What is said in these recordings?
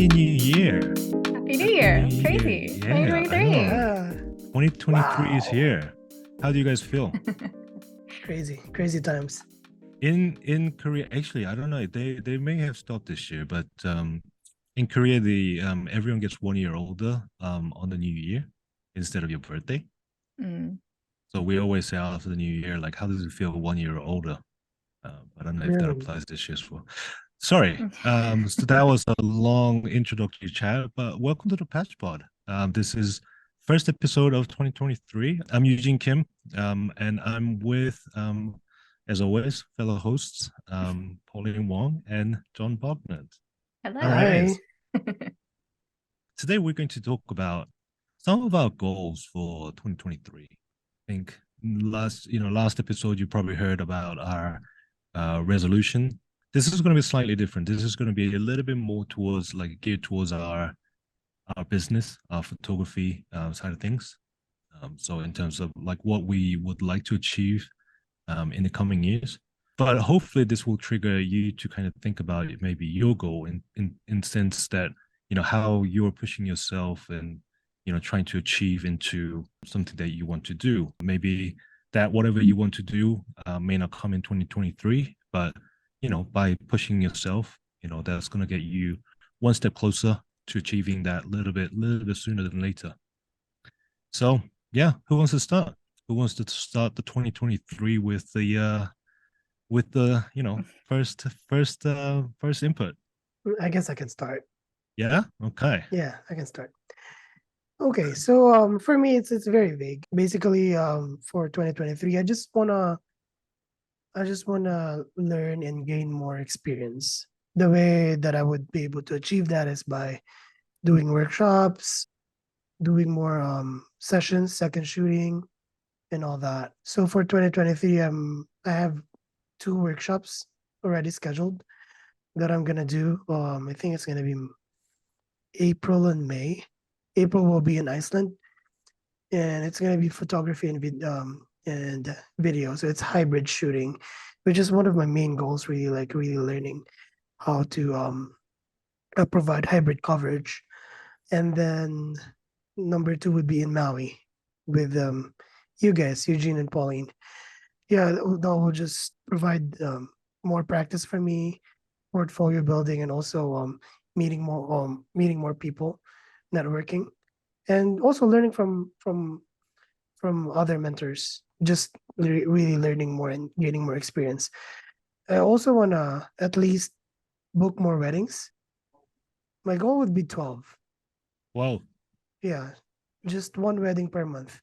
Happy New Year. Happy New Happy Year. New Year. Crazy. Yeah, I 2023. know. Yeah, 2023 is wow. here. How do you guys feel? Crazy times. In Korea, actually, I don't know. They may have stopped this year, but in Korea, the everyone gets 1 year older on the New Year instead of your birthday. Mm. So we always say after the New Year, like, how does it feel 1 year older? I don't know if that Really? applies this year as well. Sorry. So that was a long introductory chat, but welcome to the Patch Pod. This is first episode of 2023. I'm Eugene Kim, and I'm with, as always, fellow hosts, Pauline Wong and John Bognan. Hello. All right. Hi. Today we're going to talk about some of our goals for 2023. I think last episode you probably heard about our resolution. This is going to be slightly different. This is going to be a little bit more towards like geared towards our business, our photography side of things. So in terms of like what we would like to achieve in the coming years, but hopefully this will trigger you to kind of think about it, maybe your goal in sense that how you're pushing yourself and trying to achieve into something that you want to do. Maybe that whatever you want to do may not come in 2023, but by pushing yourself, that's going to get you one step closer to achieving that little bit sooner than later. So yeah, who wants to start? Who wants to start the 2023 with the first input? I guess I can start. Yeah. Okay. Yeah, I can start. Okay, so for me it's very vague. Basically, for 2023, I just wanna learn and gain more experience. The way that I would be able to achieve that is by doing workshops, doing more sessions, second shooting, and all that. So for 2023, I have 2 workshops already scheduled that I'm gonna do. I think it's gonna be April and May. April will be in Iceland, and it's gonna be photography and video. So it's hybrid shooting, which is one of my main goals. Really learning how to provide hybrid coverage. And then number 2 would be in Maui with you guys, Eugene and Pauline. Yeah, that will just provide more practice for me, portfolio building, and also meeting more people, networking, and also learning from other mentors. Just really learning more and gaining more experience. I also wanna at least book more weddings. My goal would be 12. Wow. Yeah, just one wedding per month.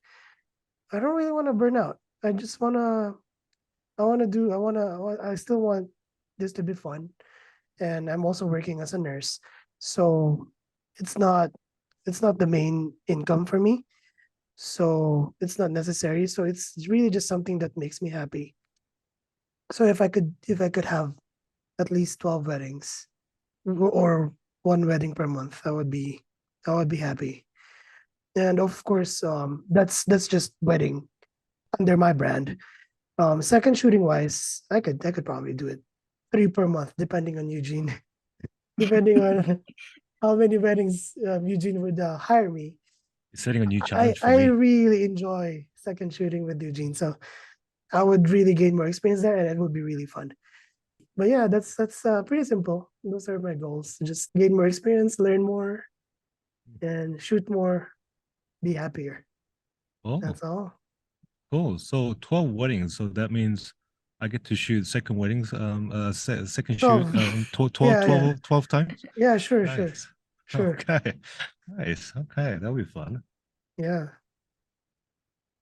I don't really want to burn out. I just wanna I want to do, I want to, I still want this to be fun. And I'm also working as a nurse. So it's not, it's not the main income for me. So it's not necessary. So it's really just something that makes me happy. So if I could have at least 12 weddings or one wedding per month, I would be happy. And of course, that's just wedding under my brand. Second shooting wise, I could probably do it 3 per month, depending on Eugene, depending on how many weddings Eugene would hire me. It's setting a new I challenge for I me. really enjoy second shooting with Eugene, so I would really gain more experience there, and it would be really fun. But yeah, that's pretty simple. Those are my goals: just gain more experience, learn more, and shoot more, be happier. Oh, That's all. cool. So 12 weddings. So that means I get to shoot second weddings, second shoot, 12. 12, Yeah, yeah, 12 times. yeah. Sure. Nice. Sure. Okay. Nice. Okay. That'll be fun. Yeah.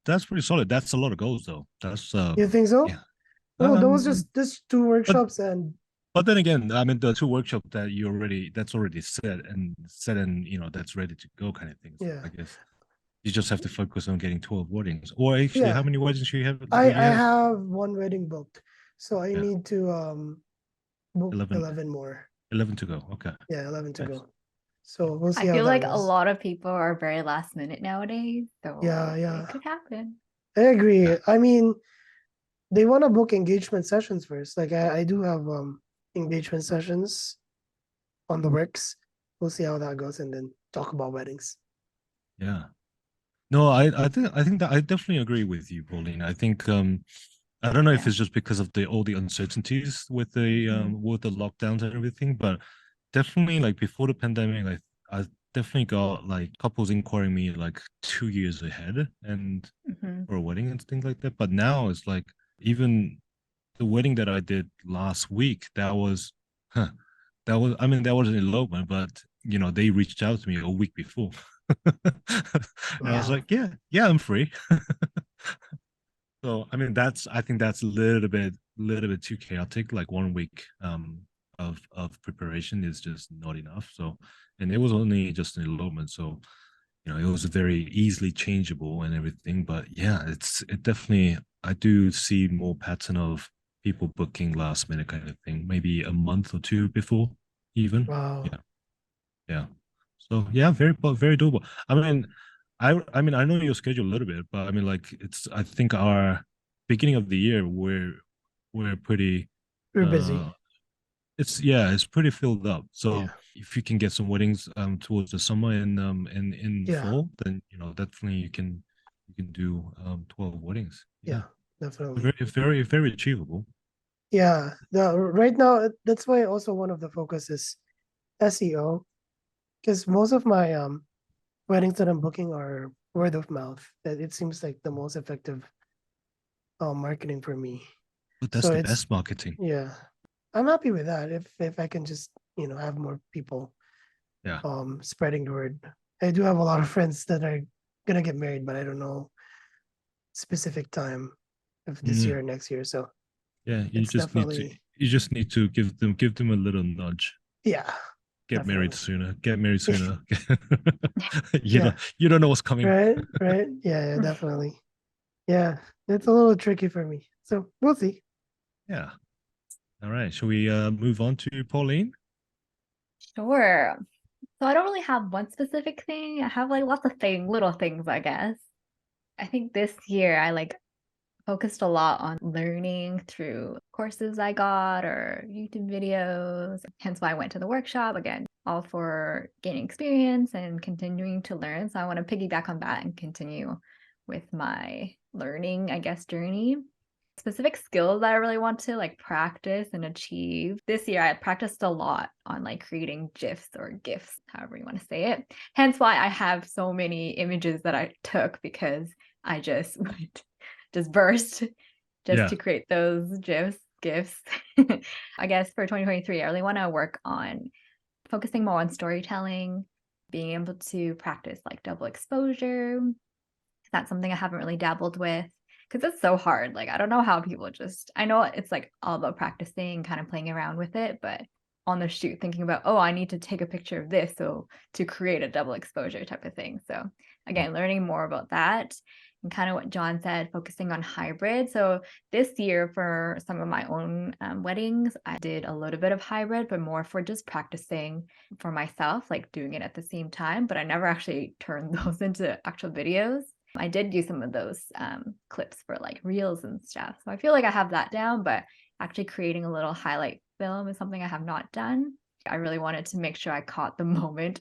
That's pretty solid. That's a lot of goals though. That's You think yeah. so? Oh, that was Um, just 2 but workshops, and but then again, I mean the two workshops that that's already set and that's ready to go kind of thing. So yeah, I guess you just have to focus on getting 12 weddings. Or actually, how yeah. many weddings do you have? Do I you I have? have one wedding booked, so I Yeah, need to book 11, 11 more. 11 to go. Okay. Yeah, 11 to Nice. go. So we'll I see how feel that like a goes. lot of people are very last minute nowadays, Yeah, so it yeah. could happen. I agree. Yeah. I mean, they want to book engagement sessions first. Like I do have engagement sessions on the works, we'll see how that goes and then talk about weddings. Yeah. No, I think that I definitely agree with you, Pauline. I think I don't know if Yeah. it's just because of the all the uncertainties with the lockdowns and everything, but definitely like before the pandemic, like I definitely got like couples inquiring me like 2 years ahead and Hmm. for a wedding and things like that. But now it's like even the wedding that I did last week, huh, I mean that was an elopement, but they reached out to me a week before. And I was Wow. like, yeah, I'm free. So I mean I think that's a little bit too chaotic. Like 1 week of preparation is just not enough. So and it was only just an elopement, so it was very easily changeable and everything. But yeah, it definitely I do see more pattern of people booking last minute kind of thing, maybe a month or two before even. Wow. Yeah. Yeah. So yeah, very doable. I mean I know your schedule a little bit, but I mean like I think our beginning of the year we're pretty We're busy. uh it's pretty filled up. So Yeah. if you can get some weddings towards the summer and in Yeah. fall, then definitely you can do 12 weddings. Yeah. Yeah. Definitely. Very achievable. Yeah. Right now, that's why also one of the focus is SEO, because most of my weddings that I'm booking are word of mouth. That it seems like the most effective marketing for me. But that's So the it's best marketing. yeah, I'm happy with that. If I can just have more people Yeah. spreading the word. I do have a lot of friends that are gonna get married, but I don't know specific time of this Mhm. year or next year. So Yeah, it's definitely you just need to give them a little nudge. yeah, Get married definitely. sooner. Get married sooner. Yeah, You don't know what's coming. right. Yeah, definitely. Yeah, it's a little tricky for me. So we'll see. Yeah. All right. Shall we move on to Pauline? Sure. So I don't really have one specific thing. I have like lots of little things, I guess. I think this year I like focused a lot on learning through courses I got or YouTube videos. Hence why I went to the workshop again, all for gaining experience and continuing to learn. So I want to piggyback on that and continue with my learning, I guess, journey. Specific skills that I really want to like practice and achieve. This year I practiced a lot on like creating GIFs or GIFs, however you want to say it. Hence why I have so many images that I took because I just just burst just Yeah. to create those GIFs. I guess for 2023, I really want to work on focusing more on storytelling, being able to practice like double exposure. That's something I haven't really dabbled with because it's so hard. Like, I don't know how people I know it's like all about practicing, kind of playing around with it, but on the shoot, thinking about, oh, I need to take a picture of this. So to create a double exposure type of thing. So again, learning more about that and kind of what John said, focusing on hybrid. So this year for some of my own weddings, I did a little bit of hybrid, but more for just practicing for myself, like doing it at the same time. But I never actually turned those into actual videos. I did use some of those clips for like reels and stuff. So I feel like I have that down, but actually creating a little highlight film is something I have not done. I really wanted to make sure I caught the moment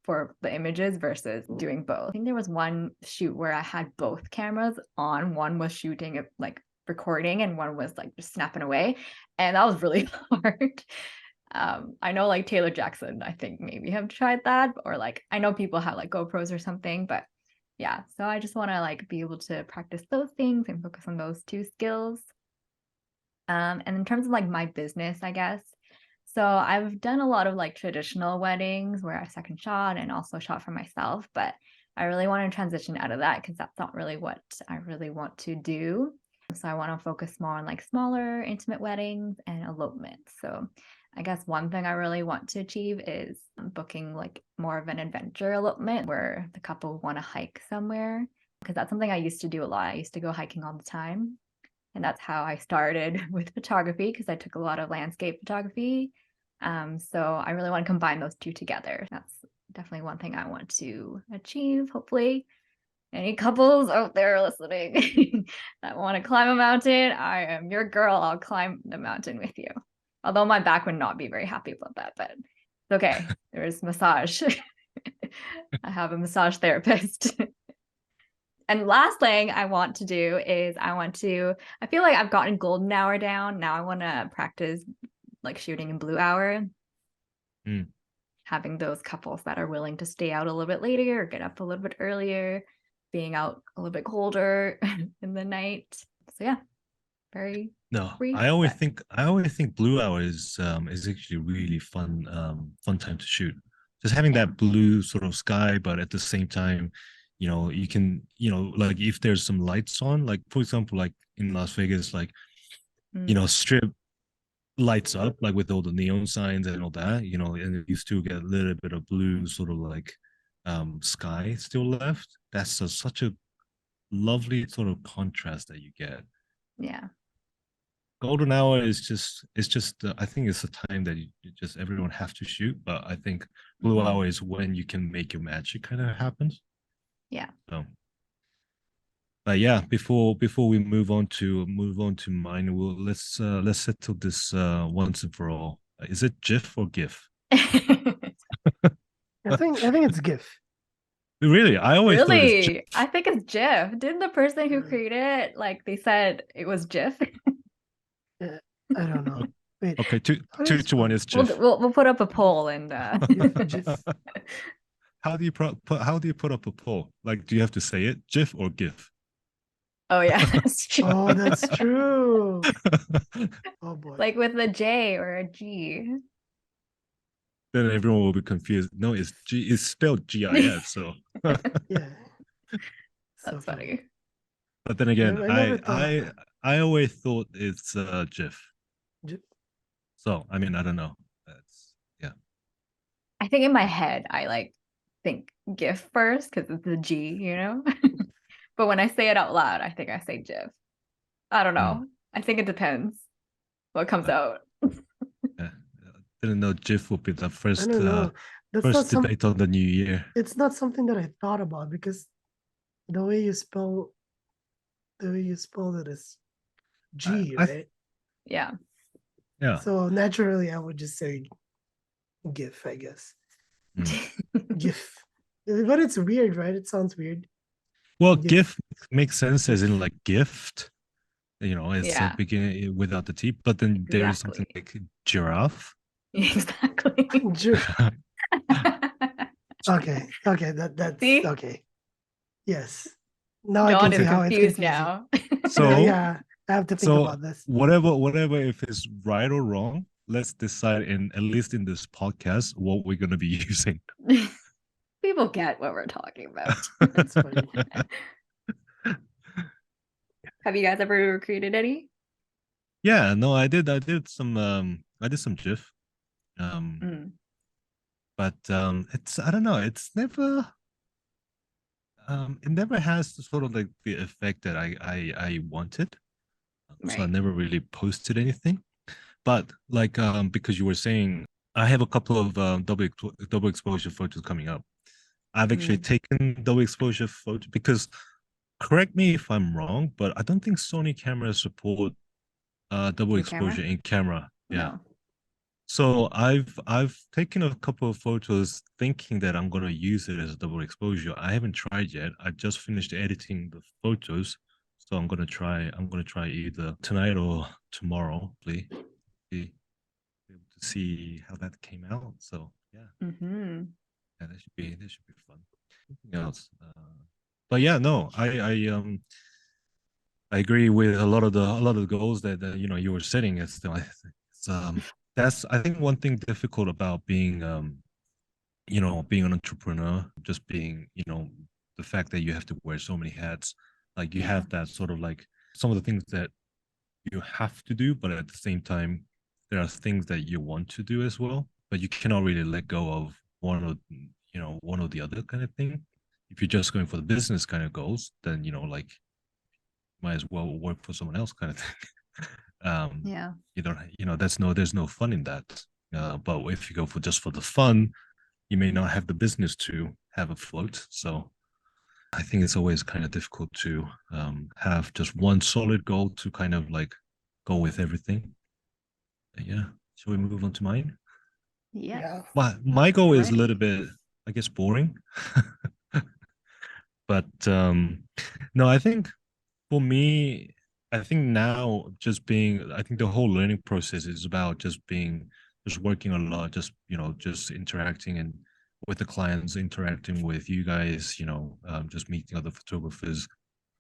for the images versus doing both. I think there was one shoot where I had both cameras on. One was shooting like recording and one was like just snapping away. And that was really hard. I know like Taylor Jackson, I think maybe have tried that, or like I know people have like GoPros or something, but yeah, so I just want to like be able to practice those things and focus on those two skills. And in terms of like my business, I guess. So I've done a lot of like traditional weddings where I second shot and also shot for myself, but I really want to transition out of that because that's not really what I really want to do. So I want to focus more on like smaller, intimate weddings and elopements. So I guess one thing I really want to achieve is booking like more of an adventure elopement where the couple want to hike somewhere because that's something I used to do a lot. I used to go hiking all the time. And that's how I started with photography because I took a lot of landscape photography. So I really want to combine those two together. That's definitely one thing I want to achieve, hopefully. Any couples out there listening that want to climb a mountain, I am your girl. I'll climb the mountain with you. Although my back would not be very happy about that, but Okay, there's massage. I have a massage therapist. And last thing I want to do is I feel like I've gotten golden hour down. Now I want to practice like shooting in blue hour. Mm. Having those couples that are willing to stay out a little bit later or get up a little bit earlier, being out a little bit colder in the night. So yeah, very No, brief. I always think blue hour is actually really fun time to shoot. Just having Yeah. that blue sort of sky, but at the same time, you can, like if there's some lights on, like for example, like in Las Vegas, like strip lights up like with all the neon signs and all that, and you still get a little bit of blue sort of like sky still left. That's such a lovely sort of contrast that you get. Yeah. Golden hour is just I think it's a time that you just everyone have to shoot, but I think blue hour is when you can make your magic kind of happens. Yeah. So but yeah, before we move on to mine, let's settle this once and for all. Is it GIF or GIF? I think it's GIF. Really? I always thought it's GIF. Really? I think it's Jif. Didn't the person who created it, like they said it was Jif? I don't know. Wait, Okay, two how do you to one spell is it? GIF. We'll put up a poll and GIF. How do you put up a poll? Like, do you have to say it, GIF or GIF? oh yeah, that's true. Oh, that's true. Oh boy. Like with a J or a G. Then everyone will be confused. No, it's spelled GIF. So, Yeah. So That's funny. but then again, I never thought of that. I always thought it's GIF. GIF. So I mean, I don't know. That's yeah. I think in my head I like think GIF first because it's a G, But when I say it out loud, I think I say GIF. I don't know. I think it depends what comes out. Yeah. Didn't know GIF would be the I first don't know. That's not first debate on the new year. It's not something that I thought about because the way you spell it is G, right? Yeah. Yeah. So naturally, I would just say GIF, I guess. GIF, but it's weird, right? It sounds weird. Well, GIF. GIF makes sense as in like gift. It's Yeah. beginning without the T, but then there is something like giraffe. Exactly. Okay. That's See? okay. Yes. Now John I can see is how it's confused confusing. now. So yeah, I have to think about this. Whatever, if it's right or wrong, let's decide at least in this podcast what we're gonna be using. People get what we're talking about. That's funny. Have you guys ever created any? Yeah, no, I did some GIF. But it's I don't know, it's never it never has the sort of like the effect that I wanted. So I Right. never really posted anything. But like because you were saying I have a couple of double exposure photos coming up. I've actually taken double exposure photo because correct me if I'm wrong, but I don't think Sony cameras support double Your exposure camera? in camera. Yeah. No. So I've taken a couple of photos thinking that I'm gonna use it as a double exposure. I haven't tried yet. I just finished editing the photos, so I'm gonna try either tonight or tomorrow, please. Be able to see how that came out. So yeah, yeah, that should be fun. Anything else? But yeah, no, I agree with a lot of the goals that you were setting. It's that's I think one thing difficult about being being an entrepreneur, just being the fact that you have to wear so many hats. Like you have that sort of like some of the things that you have to do, but at the same time there are things that you want to do as well, but you cannot really let go of one or the other kind of thing. If you're just going for the business kind of goals, then like might as well work for someone else kind of thing. Yeah. There's no fun in that. But if you go for just for the fun, you may not have the business to have a float. So I think it's always kind of difficult to have just one solid goal to kind of like go with everything. But yeah. Shall we move on to mine? Yes. Yeah. My goal is a Right. little bit, I guess, boring. But no, I think for me, I think now just being, I think the whole learning process is about just working a lot, just, just interacting and with the clients, interacting with you guys, just meeting other photographers,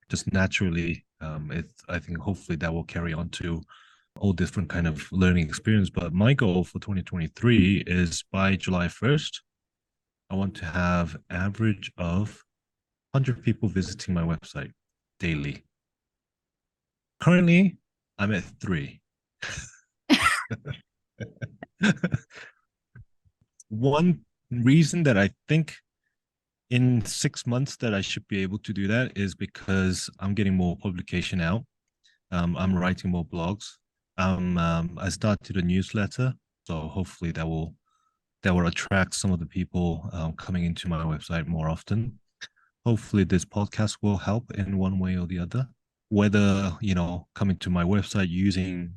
just naturally. I think hopefully that will carry on to all different kind of learning experience. But my goal for 2023 is by July 1st, I want to have average of 100 people visiting my website daily. Currently, I'm at 3. One reason that I think in 6 months that I should be able to do that is because I'm getting more publication out. I'm writing more blogs. I started a newsletter, so hopefully that will attract some of the people coming into my website more often. Hopefully, this podcast will help in one way or the other. Whether coming to my website using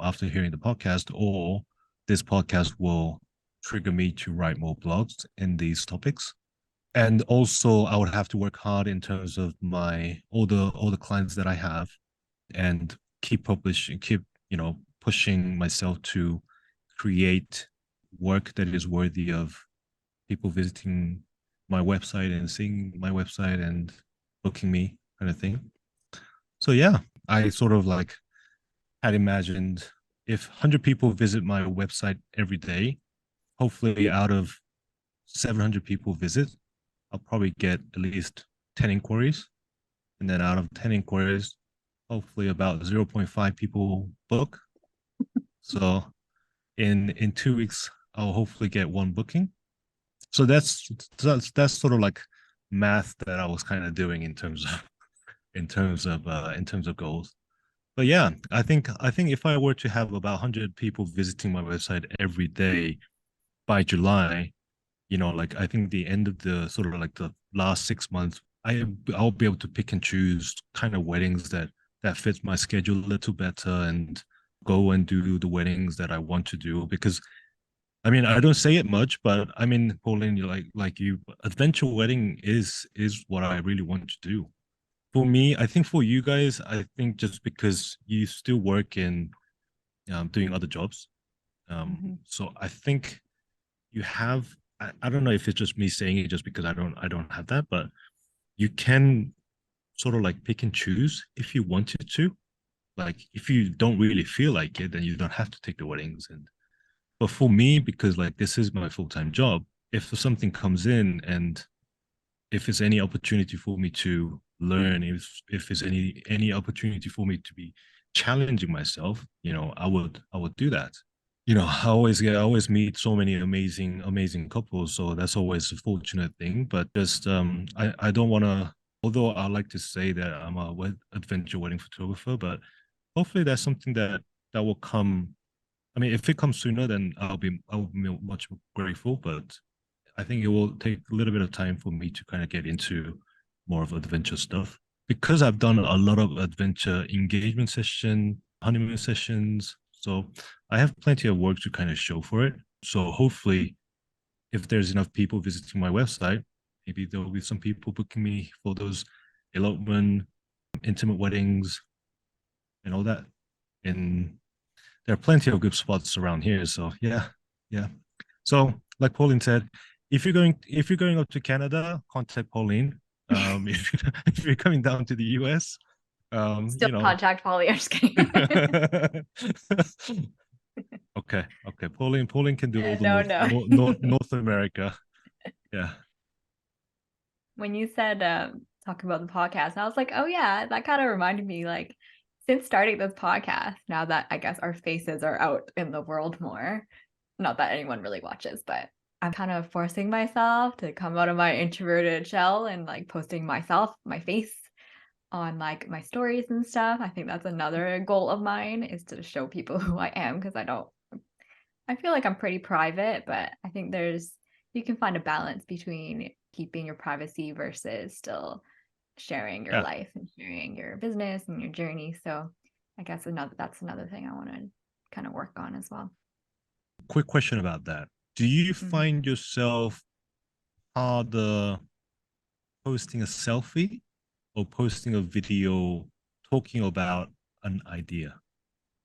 after hearing the podcast, or this podcast will trigger me to write more blogs in these topics. And also, I would have to work hard in terms of my all the clients that I have, and keep publishing, keep pushing myself to create work that is worthy of people visiting my website and seeing my website and booking me, kind of thing. So yeah, I sort of like had imagined if 100 people visit my website every day, hopefully out of 700 people visit, I'll probably get at least 10 inquiries. And then out of 10 inquiries, hopefully about 0.5 people book. So in 2 weeks, I'll hopefully get one booking. So that's sort of like math that I was kind of doing in terms of goals. But yeah, I think if I were to have about 100 people visiting my website every day by July, like I think the end of the sort of like the last 6 months, I'll be able to pick and choose kind of weddings that fits my schedule a little better, and go and do the weddings that I want to do. Because I mean, I don't say it much, but I mean, Pauline, you like you, adventure wedding is what I really want to do. For me, I think for you guys, I think just because you still work in doing other jobs, so I think you have. I don't know if it's just me saying it just because I don't have that, but you can sort of like pick and choose if you wanted to. Like if you don't really feel like it, then you don't have to take the weddings. And but for me, because like this is my full-time job, if something comes in and if there's any opportunity for me to learn, if there's any opportunity for me to be challenging myself, I would do that. I always meet so many amazing couples, so that's always a fortunate thing. But just I don't want to, although I like to say that I'm a adventure wedding photographer, but hopefully that's something that will come. I mean, if it comes sooner, then I'll be much more grateful. But I think it will take a little bit of time for me to kind of get into more of adventure stuff, because I've done a lot of adventure engagement session, honeymoon sessions. So I have plenty of work to kind of show for it. So hopefully, if there's enough people visiting my website, maybe there will be some people booking me for those elopement, intimate weddings, and all that. And there are plenty of good spots around here. So yeah, yeah. So like Pauline said, if you're going up to Canada, contact Pauline. If you're coming down to the US, Still contact Polly. I'm just kidding. Okay. Pauline can do all the No, North no. North America. Yeah. When you said talk about the podcast, I was like, oh yeah, that kind of reminded me, like, since starting this podcast, now that I guess our faces are out in the world more, not that anyone really watches, but I'm kind of forcing myself to come out of my introverted shell and like posting myself, my face on like my stories and stuff. I think that's another goal of mine, is to show people who I am, because I feel like I'm pretty private, but I think you can find a balance between keeping your privacy versus still sharing your Yeah. life and sharing your business and your journey. So I guess that's another thing I want to kind of work on as well. Quick question about that. do you Mhm. find yourself harder posting a selfie or posting a video talking about an idea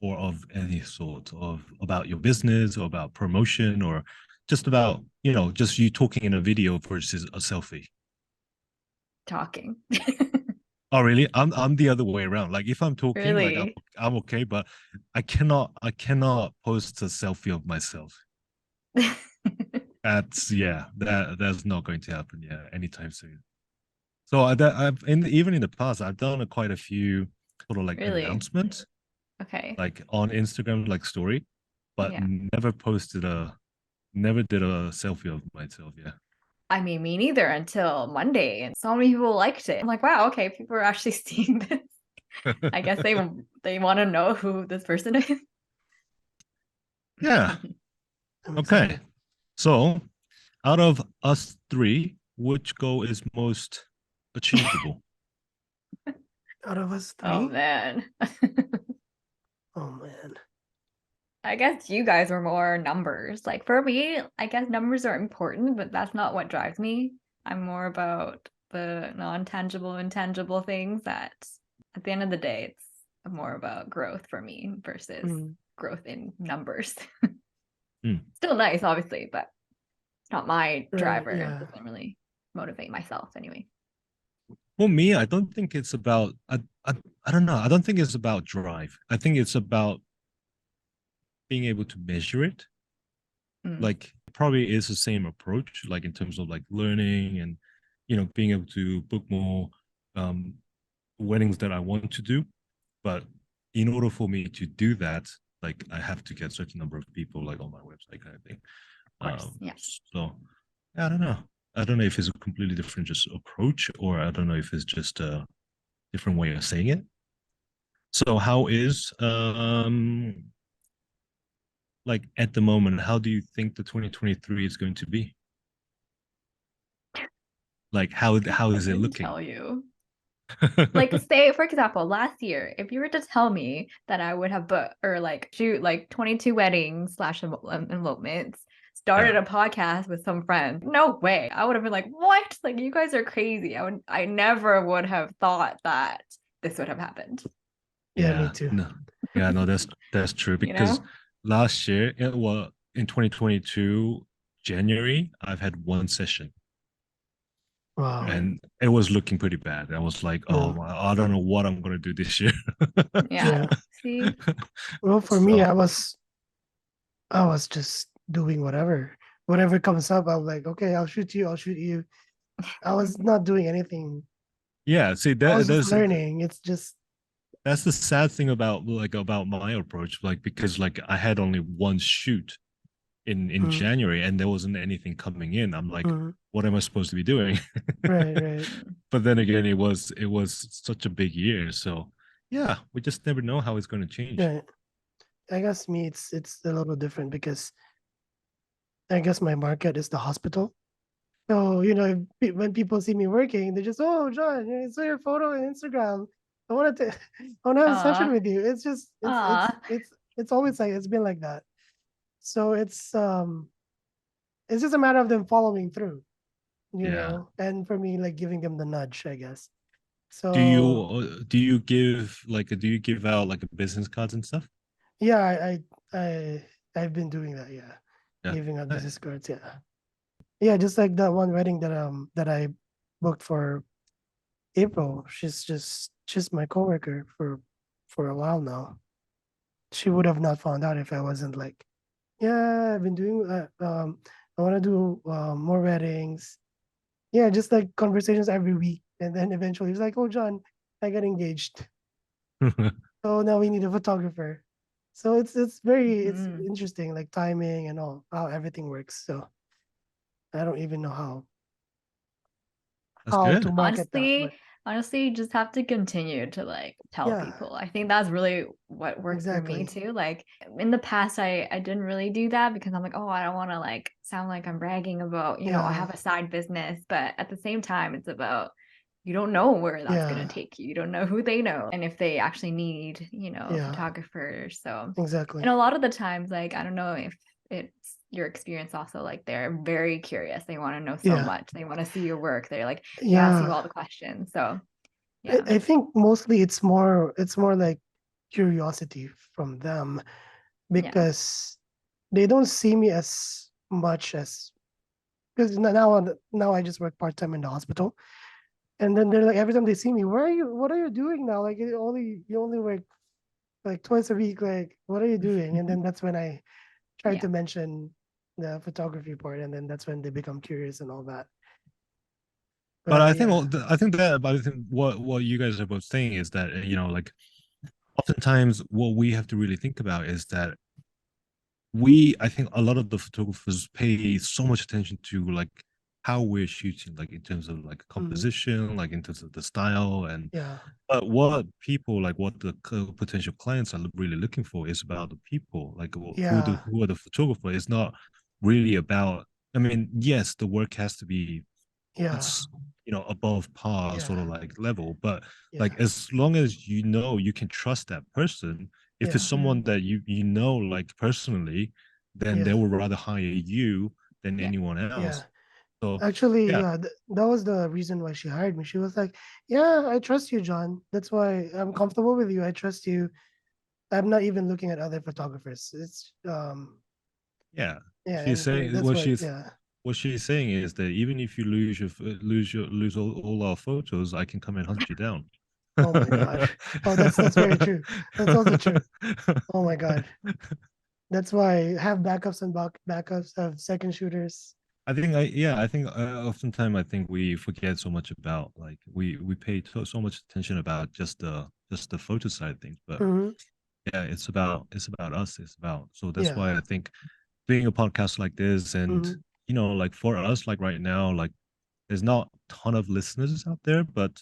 or of any sort of about your business or about promotion or just about, just you talking in a video versus a selfie? Talking. Oh, really? I'm the other way around. Like if I'm talking, like I'm Really? I'm okay, but I cannot post a selfie of myself. That's not going to happen, yeah, anytime soon. So even in the past, I've done quite a few sort of like Really? announcements, Okay. like on Instagram, like story, but Yeah. never did a selfie of myself. Yeah. I mean, me neither until Monday, and so many people liked it. I'm like, wow, okay, people are actually seeing this. I guess they want to know who this person is. Yeah. I'm Okay. excited. So, out of us three, which goal is most achievable? Out of us Oh three, man. oh man, I guess you guys were more numbers. Like for me, I guess numbers are important, but that's not what drives me. I'm more about the non-tangible, intangible things that at the end of the day, it's more about growth for me versus Mm, growth in numbers. Hmm. Still nice, obviously, but it's not my right, driver. It yeah, doesn't really motivate myself anyway. For me, I don't think it's about I don't know. I don't think it's about drive. I think it's about being able to measure it. Mm. Like probably is the same approach, like in terms of like learning and being able to book more um weddings that I want to do. But in order for me to do that, like I have to get certain number of people like on my website kind of thing. Of course. Yeah. So I don't know. I don't know if it's a completely different just approach, or I don't know if it's just a different way of saying it. So how is like at the moment, how do you think the 2023 is going to be? Like how I is it couldn't looking? tell you. Like say for example, last year, if you were to tell me that I would have booked or like shoot like 22 weddings slash elopements, Yeah. started a podcast with some friends, no way. I would have been like, what? Like you guys are crazy. I never would have thought that this would have happened. yeah, me Yeah. too. No. Yeah, no, that's true You because know? last year, well, in 2022 January, I've had one session Wow. and it was looking pretty bad. I was like, Yeah, oh, I don't know what I'm gonna do this year. Yeah. yeah. See? Well, for me, So I was just doing whatever comes up. I'm like, okay, I'll shoot you. I'll shoot you. I was not doing anything. yeah, see I was that just there's learning. It's just, that's the sad thing about my approach, like because like I had only one shoot in mm, January and there wasn't anything coming in. I'm like, mm, what am I supposed to be doing? right, right. Mm. But then again, it was such a big year, so yeah, we just never know how it's going to change. Yeah, I guess me, it's a little different because I guess my market is the hospital. So, when people see me working, they just, oh, John, I saw your photo on Instagram. I wanted to, I want to have a session Aw. with you. It's just, Aw. it's always like, it's been like that. So it's just a matter of them following through, Yeah. and for me, like giving them the nudge, I guess. Do you So, do you give out like business cards and stuff? yeah, I've been doing that. Yeah. Yeah. Giving out Nice. business cards. Yeah. Yeah. Just like that one wedding that I booked for April. She's my coworker for a while now. She would have not found out if I wasn't like, yeah, I've been doing I want to do more weddings. Yeah, just like conversations every week, and then eventually it's like, oh, John, I got engaged. So now we need a photographer. So it's Mhm. interesting, like timing and all how everything works. So I don't even know That's how to good. market that, Honestly, but honestly, you just have to continue to like tell yeah, people. I think that's really what worked for me exactly. too. Like in the past, I didn't really do that because I'm like, oh, I don't want to like sound like I'm bragging about, I Yeah, have a side business. But at the same time, it's about you don't know where that's gonna yeah, take you. You don't know who they know and if they actually need, yeah, photographers. So, exactly. and a lot of the times, like I don't know it's your experience also, like they're very curious. They want to know so Yeah. much. They want to see your work. They're like, they ask you Yeah. all the questions. So yeah. I think mostly it's more like curiosity from them, because they don't see me as much as, because now I just work part-time in the hospital, and then they're like, every time they see me, what are you doing now? Like, you only work like twice a week, like what are you doing? And then that's when I try Yeah. to mention the photography part, and then that's when they become curious and all that. But I think Yeah. but I think what you guys are both saying is that like oftentimes what we have to really think about is that I think a lot of the photographers pay so much attention to like how we're shooting, like in terms of like composition, like in terms of the style, and Yeah. but what people like what the potential clients are really looking for is about the people, like Yeah. who are the photographer. It's not really about. I mean, yes, the work has to be Yeah. it's above par sort Yeah. of like level, but Yeah. like as long as you can trust that person, if it's Yeah. someone that you know like personally, then they Yeah. will rather hire you than Yeah. anyone Yeah. else. So Actually, yeah, yeah, that was the reason why she hired me. She was like, "Yeah, I trust you, John. That's why I'm comfortable with you. I trust you. I'm not even looking at other photographers. It's yeah, yeah, she's and saying that's yeah. what she's saying is that even if you lose all our photos, I can come and hunt you down. Oh my God. Oh, that's very true. That's also true. Oh my God. That's why have backups and backups of second shooters. I think oftentimes I think we forget so much about like we pay so much attention about just the photo side of things, but Hmm. yeah, it's about us. It's about so that's Yeah. why I think doing a podcast like this and Hmm. like for us like right now like there's not a ton of listeners out there, but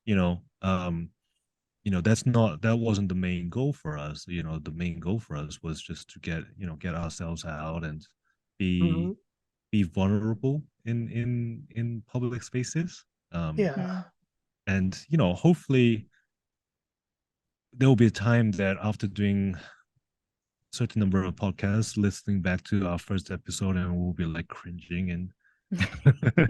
you know um that wasn't the main goal for us. The main goal for us was just to get ourselves out and Hmm. be vulnerable in public spaces. Yeah. Mhm. And hopefully there will be a time that after doing a certain number of podcasts, listening back to our first episode, and we'll be like cringing and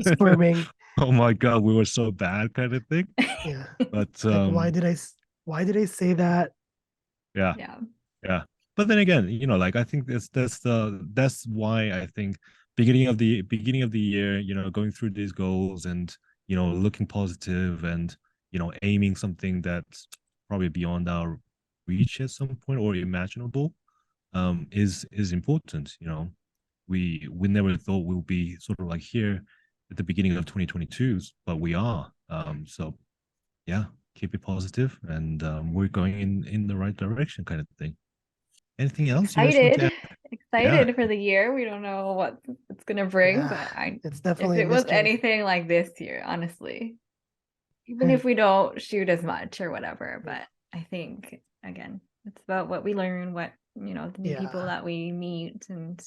Squirming. oh my god, we were so bad kind of thing. Yeah. But Like, why did I say that? yeah, Yeah. yeah. But then again, like I think that's why I think beginning of the year, going through these goals and looking positive and aiming something that's probably beyond our reach at some point or imaginable is important. We never thought we'll be sort of like here at the beginning of 2022, but we are. So yeah, keep it positive, and we're going in the right direction, kind of thing. Anything else you guys want to Excited. add? Yeah, Excited for the year. We don't know what it's gonna bring, Yeah. but It's if definitely a it was mystery. anything like this year, honestly, even if we don't shoot as much or whatever, but I think again, it's about what we learn, what the new people Yeah. that we meet, and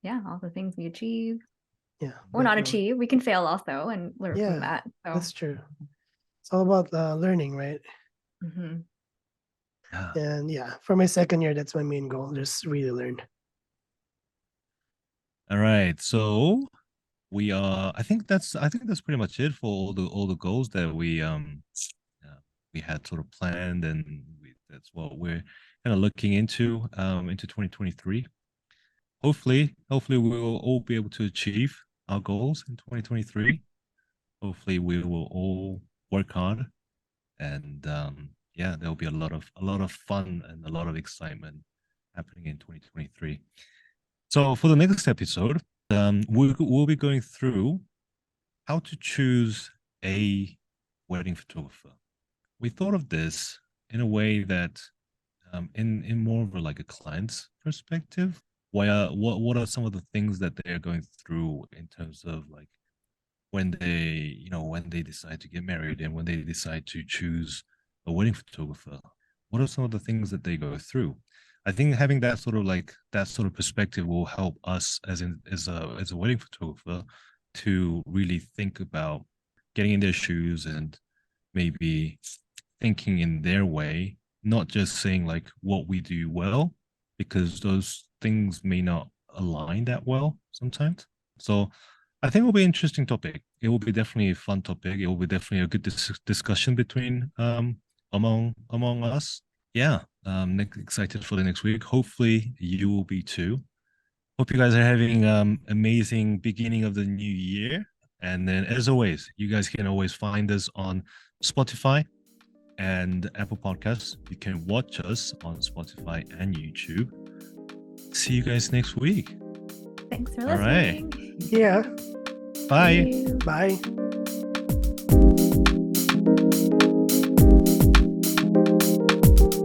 yeah, all the things we achieve Yeah. or not Definitely. achieve. We can fail also and learn from Yeah. that. So That's true. It's all about learning, right? mhm. yeah. And yeah, for my second year, that's my main goal. Just really learn. All right, so I think that's pretty much it for all the goals that we had sort of planned, and that's what we're kind of looking into 2023. Hopefully we will all be able to achieve our goals in 2023. Hopefully we will all work hard, and yeah, there'll be a lot of fun and a lot of excitement happening in 2023. So for the next episode, we'll be going through how to choose a wedding photographer. We thought of this in a way that in more of like a client's perspective. What are some of the things that they're going through in terms of like when they decide to get married and when they decide to choose a wedding photographer? What are some of the things that they go through? I think having that sort of perspective will help us as a wedding photographer to really think about getting in their shoes and maybe thinking in their way, not just saying like what we do well, because those things may not align that well sometimes. So I think it will be an interesting topic. It will be definitely a fun topic. It will be definitely a good discussion between among us. Yeah, excited for the next week. Hopefully you will be too. Hope you guys are having amazing beginning of the new year. And then as always, you guys can always find us on Spotify and Apple Podcasts. You can watch us on Spotify and YouTube. See you guys next week. Thanks for All right. listening. Yeah. Bye. See you. Bye.